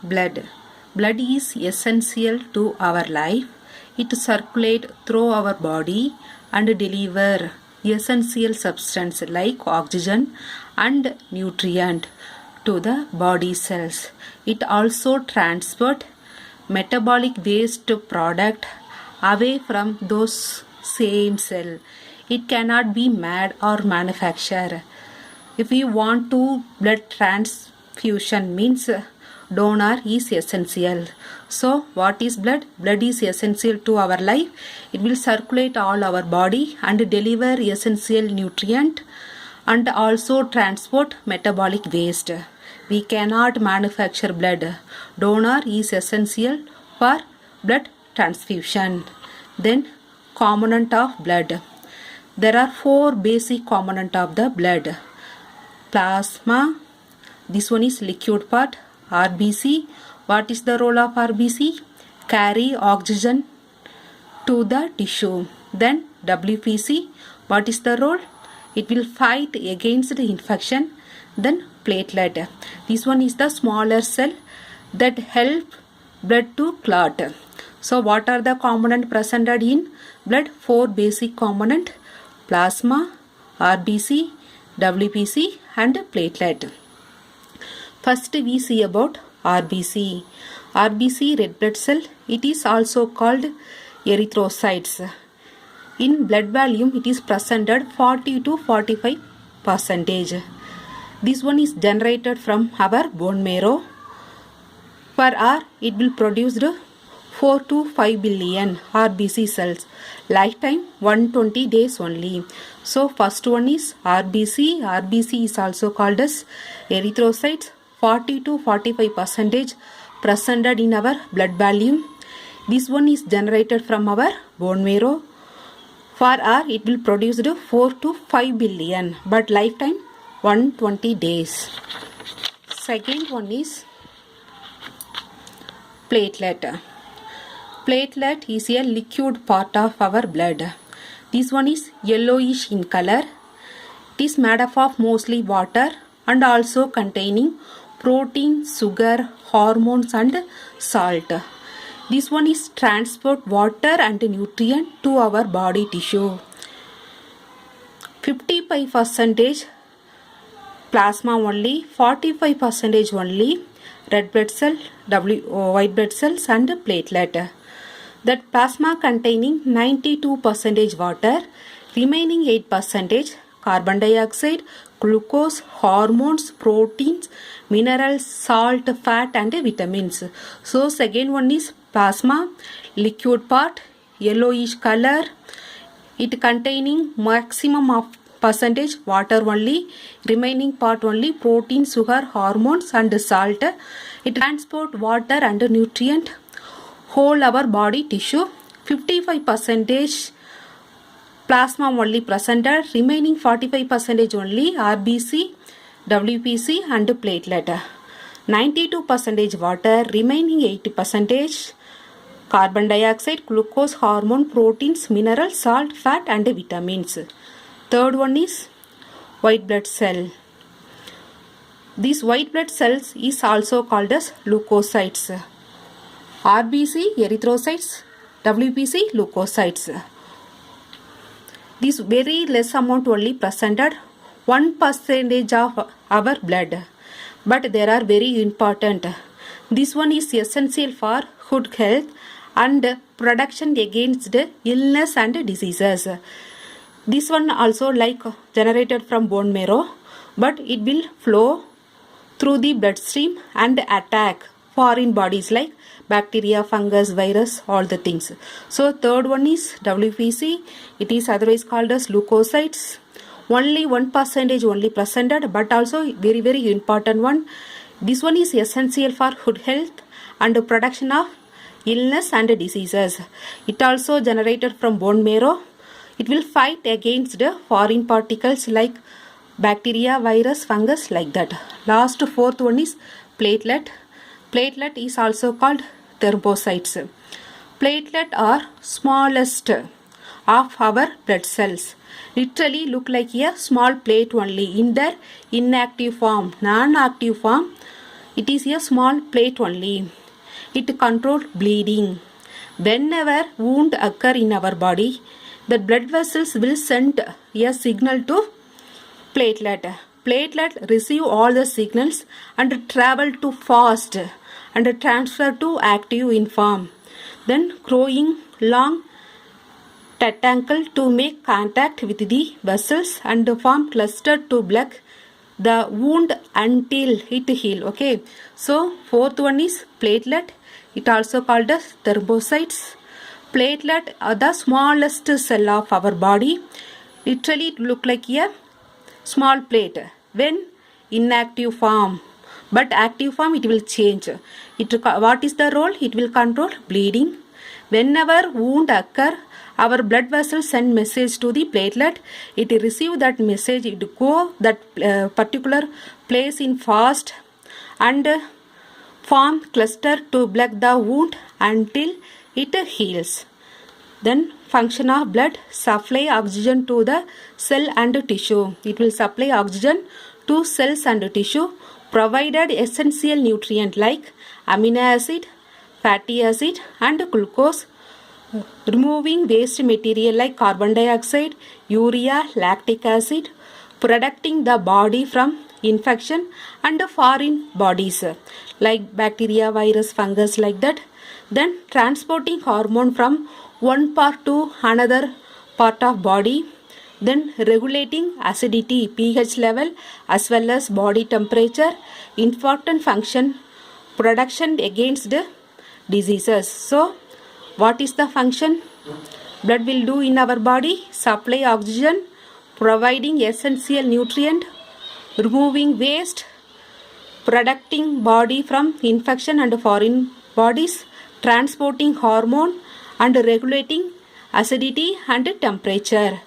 Blood. Blood is essential to our life. It circulates through our body and deliver essential substance like oxygen and nutrient to the body cells. It also transport metabolic waste product away from those same cell. It cannot be made or manufactured. If we want to blood transfusion means donor is essential. So what is blood? Blood is essential to our life. It will circulate all our body and deliver essential nutrient and also transport metabolic waste. We cannot manufacture blood. Donor is essential for blood transfusion. Then component of blood. There are 4 basic component of the blood. Plasma, this one is liquid part. RBC, what is the role of RBC? Carry oxygen to the tissue. Then WBC, what is the role? It will fight against the infection. Then platelet, this one is the smaller cell that help blood to clot. So what are the component presented in blood? 4 basic component: plasma, RBC, WBC and platelet. First we see about RBC. RBC, red blood cell, it is also called erythrocytes. In blood volume it is presented 40 to 45%. This one is generated from our bone marrow. Per hour it will produce 4 to 5 billion RBC cells. Lifetime 120 days only. So first one is RBC. RBC is also called as erythrocytes. 40 to 45% presented in our blood volume. This one is generated from our bone marrow. For hour it will produce 4 to 5 billion, but lifetime 120 days. Second one is platelet. Platelet is a liquid part of our blood. This one is yellowish in color. It is made up of mostly water and also containing protein, sugar, hormones and salt. This one is transport water and nutrient to our body tissue. 55% plasma only, 45% only red blood cell, white blood cells and platelet. That plasma containing 92% water, remaining 8% carbon dioxide, glucose, hormones, proteins, minerals, salt, fat and vitamins. So second one is plasma, liquid part, yellowish color. It containing maximum of percentage water only, remaining part only protein, sugar, hormones and salt. It transport water and nutrient whole our body tissue. 55% plasma only presented, remaining 45% only RBC, WBC and platelet. 92% water, remaining 80% carbon dioxide, glucose, hormone, proteins, minerals, salt, fat and vitamins. Third one is white blood cell. These white blood cells is also called as leukocytes. RBC, erythrocytes, WBC, leukocytes. This very less amount only presented, 1% of our blood. But they are very important. This one is essential for good health and protection against illness and diseases. This one also like generated from bone marrow, but it will flow through the bloodstream and attack foreign bodies like bacteria, fungus, virus, all the things. So third one is WBC. It is otherwise called as leukocytes. Only 1% only presented, but also very very important one. This one is essential for good health and protection of illness and diseases. It also generated from bone marrow. It will fight against the foreign particles like bacteria, virus, fungus, like that. Last fourth one is platelet. Platelet is also called thrombocytes. Platelet are smallest of our blood cells. Literally look like a small plate only in their inactive form. Non-active form, It is a small plate only. It controls bleeding. Whenever wound occur in our body, the blood vessels will send a signal to platelet. Platelet receive all the signals and travel to fast and transfer to active in form. Then growing long tentacle to make contact with the vessels and form cluster to block the wound until it heal. Okay, so fourth one is platelet. It also called as thrombocytes. Platelet are the smallest cell of our body. Literally it look like a small plate when inactive form, but active form it will change. What is the role? It will control bleeding. Whenever wound occur, our blood vessels send message to the platelet. It receive that message. It go that particular place in fast and form cluster to block the wound until it heals. Then function of blood: supply oxygen to the cell and tissue. It will supply oxygen to cells and tissue, provided essential nutrient like amino acid, fatty acid and glucose, removing waste material like carbon dioxide, urea, lactic acid, protecting the body from infection and foreign bodies like bacteria, virus, fungus, like that. Then transporting hormone from one part to another part of body. Then regulating acidity, pH level as well as body temperature. Important function: protection against diseases. So what is the function blood will do in our body? Supply oxygen, providing essential nutrient, removing waste, protecting body from infection and foreign bodies, transporting hormone and regulating acidity and temperature.